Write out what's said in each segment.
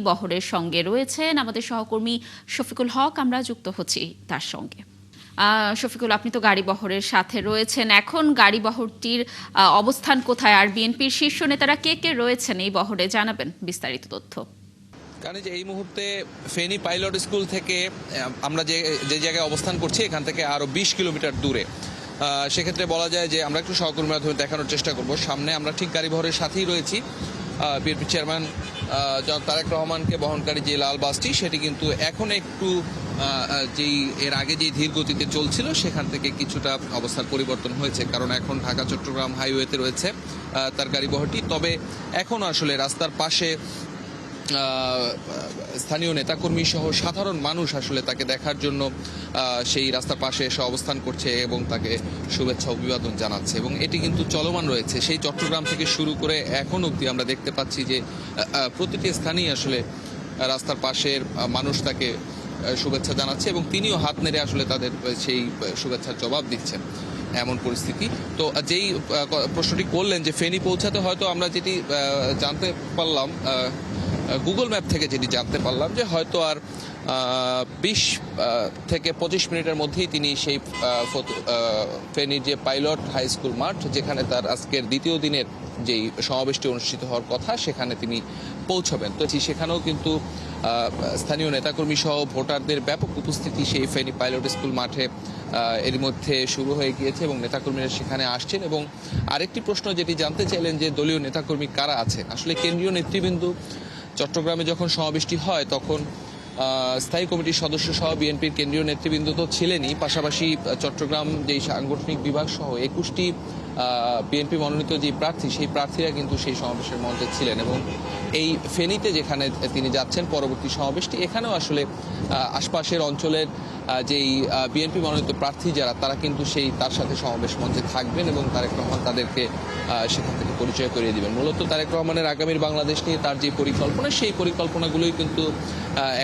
বহরের সঙ্গে রয়েছেন আমাদের সহকর্মী শফিকুল হক। আমরা যুক্ত হচ্ছি তার সঙ্গে। শফিকুল, আপনি তো গাড়ি বহরের সাথে রয়েছেন, এখন গাড়ি বহরটির অবস্থান কোথায়, আর বিএনপির শীর্ষ নেতারা কে কে রয়েছেন এই বহরে, জানাবেন বিস্তারিত তথ্য। কারণ যে এই মুহূর্তে ফেনী পাইলট স্কুল থেকে আমরা যে জায়গায় অবস্থান করছি এখান থেকে আরও ২০ কিলোমিটার দূরে। সেক্ষেত্রে বলা যায় যে আমরা একটু সহকর্মীর মাধ্যমে দেখানোর চেষ্টা করব। সামনে আমরা ঠিক গাড়ি বহরের সাথেই রয়েছি। বিএনপি চেয়ারম্যান জনাব তারেক রহমানকে বহনকারী যে লাল বাসটি, সেটি কিন্তু এখন একটু এর আগে যে ধীর গতিতে চলছিল সেখান থেকে কিছুটা অবস্থার পরিবর্তন হয়েছে, কারণ এখন ঢাকা চট্টগ্রাম হাইওয়েতে রয়েছে তার গাড়ি বহরটি। তবে এখন আসলে রাস্তার পাশে স্থানীয় নেতাকর্মী সহ সাধারণ মানুষ আসলে তাকে দেখার জন্য সেই রাস্তার পাশে এসে অবস্থান করছে এবং তাকে শুভেচ্ছা অভিবাদন জানাচ্ছে, এবং এটি কিন্তু চলমান রয়েছে। সেই চট্টগ্রাম থেকে শুরু করে এখন অবধি আমরা দেখতে পাচ্ছি যে প্রতিটি স্থানেই আসলে রাস্তার পাশের মানুষ তাকে শুভেচ্ছা জানাচ্ছে এবং তিনিও হাত নেড়ে আসলে তাদের সেই শুভেচ্ছার জবাব দিচ্ছেন, এমন পরিস্থিতি। তো যেই প্রশ্নটি করলেন যে ফেনী পৌঁছাতে হয়তো আমরা যেটি জানতে পারলাম গুগল ম্যাপ থেকে, যেটি জানতে পারলাম যে হয়তো আর ২০ থেকে ২৫ মিনিটের মধ্যেই তিনি সেই ফেনীর যে পাইলট হাই স্কুল মাঠ, যেখানে তার আজকের দ্বিতীয় দিনের যেই সমাবেশটি অনুষ্ঠিত হওয়ার কথা, সেখানে তিনি পৌঁছবেন। তো সেখানেও কিন্তু স্থানীয় নেতাকর্মী সহ ভোটারদের ব্যাপক উপস্থিতি সেই ফেনী পাইলট স্কুল মাঠে এর মধ্যে শুরু হয়ে গিয়েছে এবং নেতাকর্মীরা সেখানে আসছেন। এবং আরেকটি প্রশ্ন যেটি জানতে চাইলেন যে দলীয় নেতাকর্মী কারা আছেন, আসলে কেন্দ্রীয় নেতৃবৃন্দ চট্টগ্রামে যখন সমাবেশটি হয় তখন স্থায়ী কমিটির সদস্য সহ বিএনপির কেন্দ্রীয় নেতৃবৃন্দ তো ছিলেনই, পাশাপাশি চট্টগ্রাম যেই সাংগঠনিক বিভাগ সহ ২১টি বিএনপি মনোনীত যে প্রার্থী, সেই প্রার্থীরা কিন্তু সেই সমাবেশের মঞ্চে ছিলেন। এবং এই ফেনীতে যেখানে তিনি যাচ্ছেন পরবর্তী সমাবেশটি, এখানেও আসলে আশপাশের অঞ্চলের যেই বিএনপি মনোনীত প্রার্থী যারা, তারা কিন্তু তার সাথে সমাবেশ মঞ্চে থাকবেন এবং তারেক রহমান তাদেরকে সেখান থেকে পরিচয় করিয়ে দিবেন। মূলত তারেক রহমানের আগামীর বাংলাদেশ নিয়ে তার যে পরিকল্পনা, সেই পরিকল্পনাগুলোই কিন্তু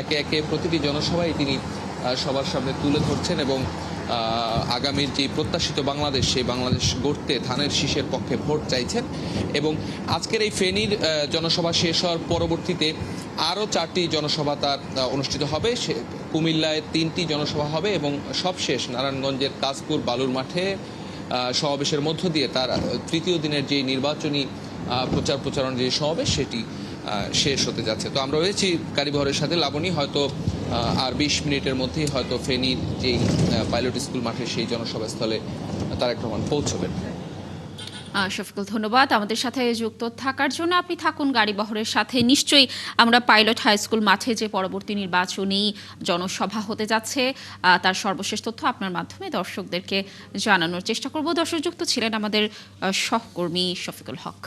একে একে প্রতিটি জনসভায় তিনি সবার সামনে তুলে ধরছেন এবং আগামীর যে প্রত্যাশিত বাংলাদেশ, সেই বাংলাদেশ গড়তে ধানের শীষের পক্ষে ভোট চাইছেন। এবং আজকের এই ফেনীর জনসভা শেষ হওয়ার পরবর্তীতে আরও 4টি জনসভা তার অনুষ্ঠিত হবে। কুমিল্লায় 3টি জনসভা হবে এবং সবশেষ নারায়ণগঞ্জের কাশপুর বালুর মাঠে সমাবেশের মধ্য দিয়ে তার তৃতীয় দিনের যে নির্বাচনী প্রচারণা যে সমাবেশ, সেটি শেষ হতে যাচ্ছে। তো আমরা রয়েছি গাড়িবহরের সাথে লাবণী, হয়তো আর ২০ মিনিটের মধ্যেই হয়তো ফেনীর যেই পাইলট স্কুল মাঠে সেই জনসভাস্থলে তারেক রহমান পৌঁছবেন। শফিকুল, ধন্যবাদ আমাদের সাথে যুক্ত থাকার জন্য। আপনি থাকুন গাড়ি বহরের সাথে। নিশ্চয়ই আমরা পাইলট হাই স্কুল মাঠে যে পরবর্তী নির্বাচনী জনসভা হতে যাচ্ছে তার সর্বশেষ তথ্য আপনার মাধ্যমে দর্শকদেরকে জানানোর চেষ্টা করব। দর্শক, যুক্ত ছিলেন আমাদের সহকর্মী শফিকুল হক।